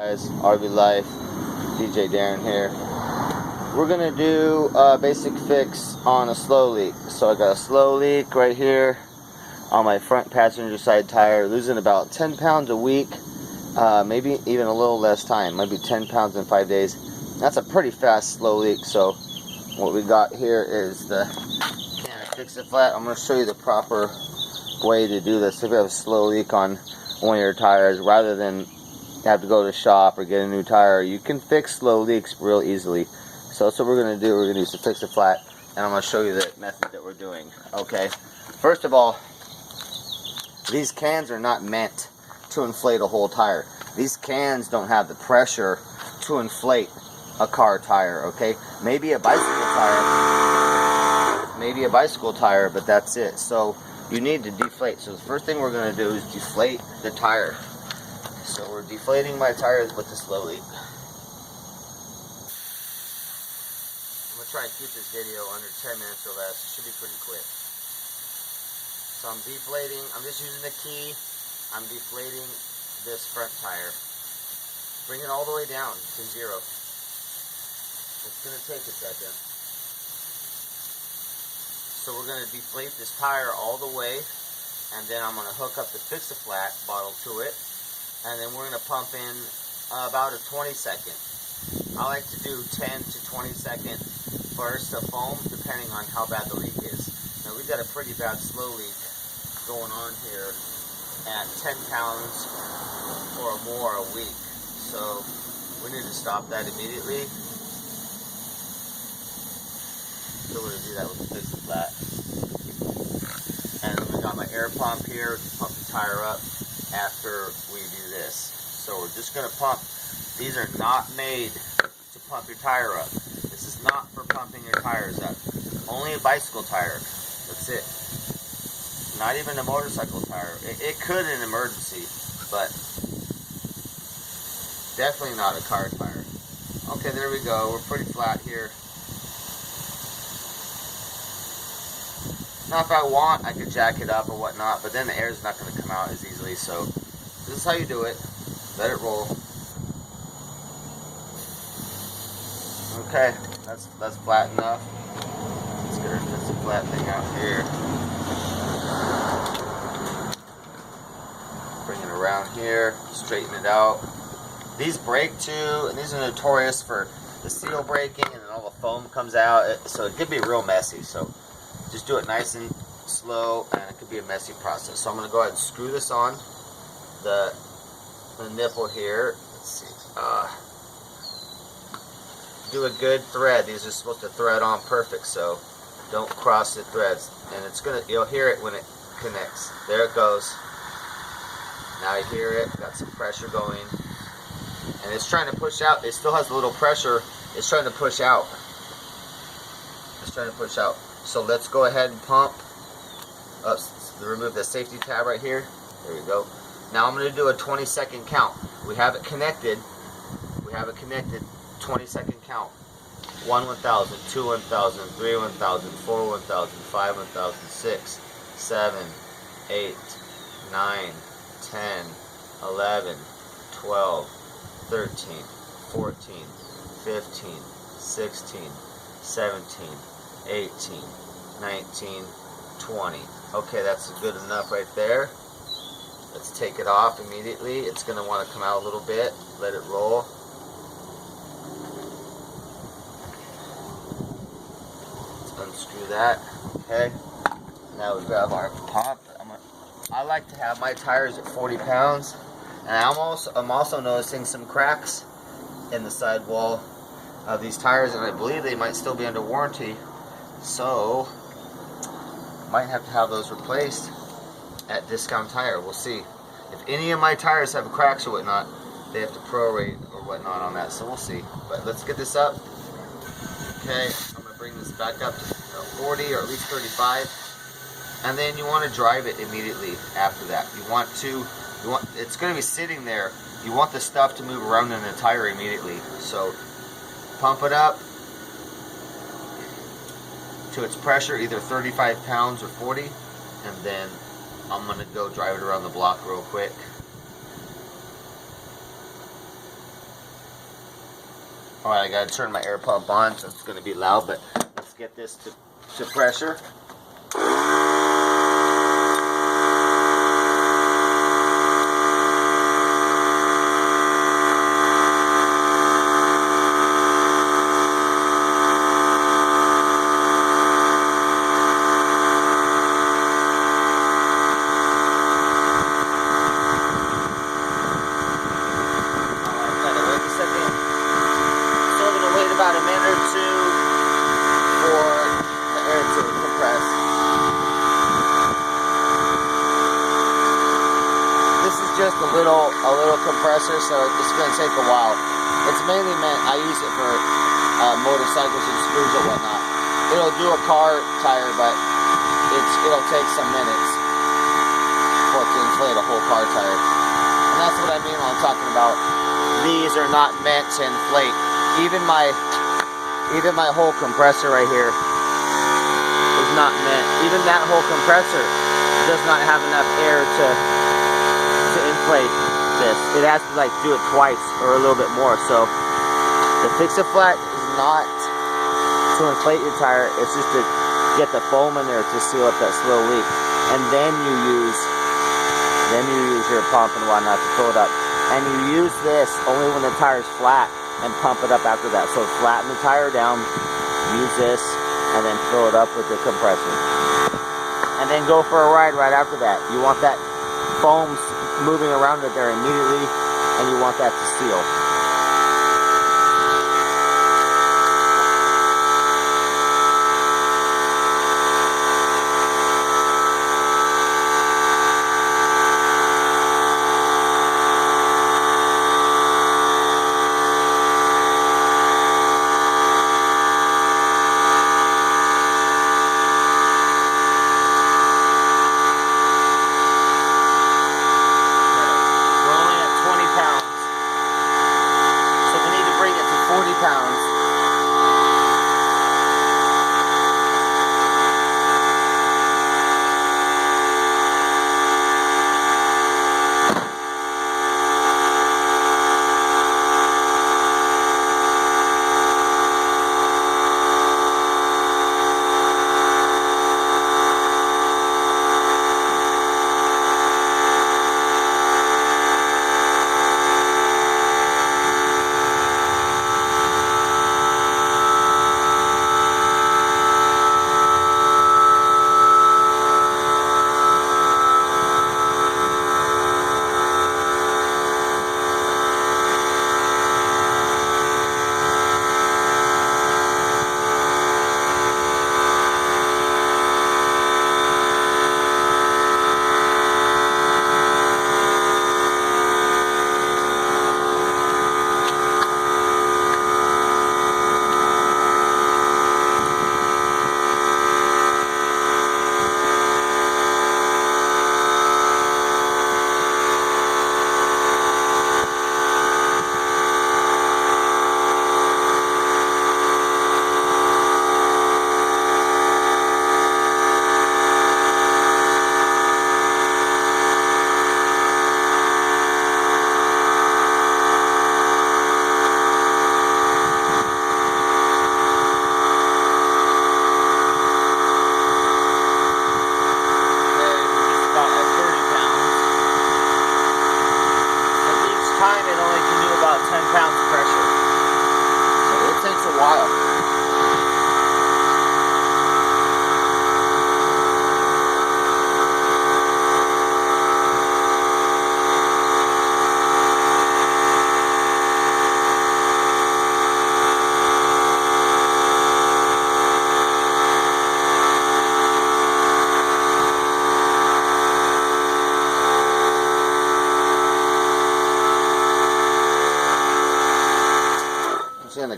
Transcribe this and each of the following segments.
Guys, RV Life, DJ Darren here. We're gonna do a basic fix on a slow leak. So I got a slow leak right here on my front passenger side tire, losing about 10 pounds a week, maybe even a little less time, maybe 10 pounds in 5 days. That's a pretty fast slow leak. So what we got here is the can of Fix-A-Flat. I'm gonna show you the proper way to do this. If you have a slow leak on one of your tires, rather than have to go to the shop or get a new tire, you can fix slow leaks real easily. So that's what we're going to do. We're going to use the Fix-A-Flat, and I'm going to show you the method that we're doing. Okay, first of all, these cans are not meant to inflate a whole tire. These cans don't have the pressure to inflate a car tire. Okay, maybe a bicycle tire, but that's it. So you need to deflate. So the first thing we're going to do is deflate the tire. So we're deflating my tires with the slow leak. I'm going to try and keep this video under 10 minutes or less. It should be pretty quick. So I'm deflating. I'm just using the key. I'm deflating this front tire. Bring it all the way down to 0. It's going to take a second. So we're going to deflate this tire all the way, and then I'm going to hook up the Fix-A-Flat bottle to it. And then we're going to pump in about a 20-second. I like to do 10 to 20-second bursts of foam, depending on how bad the leak is. Now we've got a pretty bad slow leak going on here at 10 pounds or more a week. So we need to stop that immediately. So we're going to do that with the Fix-A-Flat. And then we got my air pump here to pump the tire up after we do this. So we're just going to pump. These are not made to pump your tire up. This is not for pumping your tires up. Only a bicycle tire. That's it. Not even a motorcycle tire. It could in an emergency, but definitely not a car tire. Okay, there we go. We're pretty flat here. Now if I want, I could jack it up or whatnot, but then the air is not going to come out as easily. So this is how you do it. Let it roll. Okay, that's flat enough. Let's get our Fix-A-Flat thing out here. Bring it around here, straighten it out. These break too, and these are notorious for the seal breaking, and then all the foam comes out. So it could be real messy. So just do it nice and slow, and it could be a messy process. So I'm going to go ahead and screw this on the nipple here. Let's see. Do a good thread. These are supposed to thread on perfect, so don't cross the threads. And you'll hear it when it connects. There it goes. Now you hear it. Got some pressure going, and it's trying to push out. It still has a little pressure. It's trying to push out. It's trying to push out. So let's go ahead and pump. Remove the safety tab right here. There we go. Now I'm going to do a 20-second count. We have it connected. 20-second count. 1 1000, 2 1000, 3 1000, 4 1000, 5 1000, 6, 7, 8, 9, 10, 11, 12, 13, 14, 15, 16, 17, 18, 19, 20. Okay, that's good enough right there. Let's take it off immediately. It's going to want to come out a little bit. Let it roll. Let's unscrew that. Okay. Now we grab our pump. I like to have my tires at 40 pounds. And I'm also noticing some cracks in the sidewall of these tires, and I believe they might still be under warranty. So might have to have those replaced at Discount Tire. We'll see. If any of my tires have cracks or whatnot, they have to prorate or whatnot on that, so we'll see. But let's get this up. Okay, I'm going to bring this back up to 40 or at least 35. And then you want to drive it immediately after that. It's going to be sitting there. You want the stuff to move around in the tire immediately. So pump it up to its pressure, either 35 pounds or 40, and then I'm going to go drive it around the block real quick. Alright, I gotta turn my air pump on, so it's gonna be loud, but let's get this to pressure. About a minute or two for the air to compress. This is just a little compressor, so it's going to take a while. It's mainly meant, I use it for motorcycles and screws or whatnot. It'll do a car tire, but it'll take some minutes for it to inflate a whole car tire. And that's what I mean when I'm talking about these are not meant to inflate. Even my whole compressor right here is not meant. Even that whole compressor does not have enough air to inflate this. It has to like do it twice or a little bit more. So the fix-a-flat is not to inflate your tire. It's just to get the foam in there to seal up that slow leak. And then you use your pump and whatnot to fill it up. And you use this only when the tire's flat, and pump it up after that. So flatten the tire down, use this, and then fill it up with the compressor. And then go for a ride right after that. You want that foam moving around it there immediately, and you want that to seal.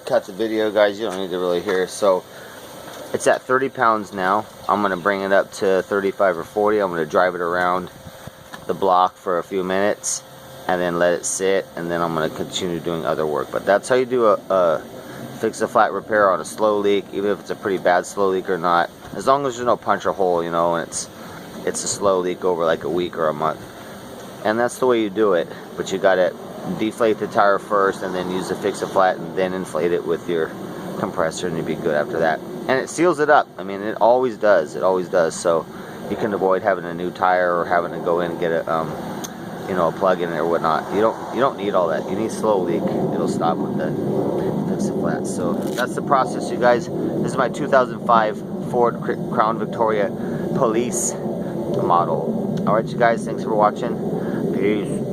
Cut the video, guys. You don't need to really hear. So it's at 30 pounds now. I'm gonna bring it up to 35 or 40. I'm gonna drive it around the block for a few minutes and then let it sit, and then I'm gonna continue doing other work. But that's how you do a fix-a-flat repair on a slow leak, even if it's a pretty bad slow leak or not. As long as there's no puncture hole, you know, and it's a slow leak over like a week or a month. And that's the way you do it. But you gotta deflate the tire first and then use the fix-a-flat and then inflate it with your compressor, and you'd be good after that. And it seals it up. I mean, it always does. It always does. So you can avoid having a new tire or having to go in and get a you know, a plug in it or whatnot. You don't need all that. You need slow leak. It'll stop with the fix-a-flat. So that's the process, you guys. This is my 2005 Ford Crown Victoria Police model. All right, you guys. Thanks for watching. Peace.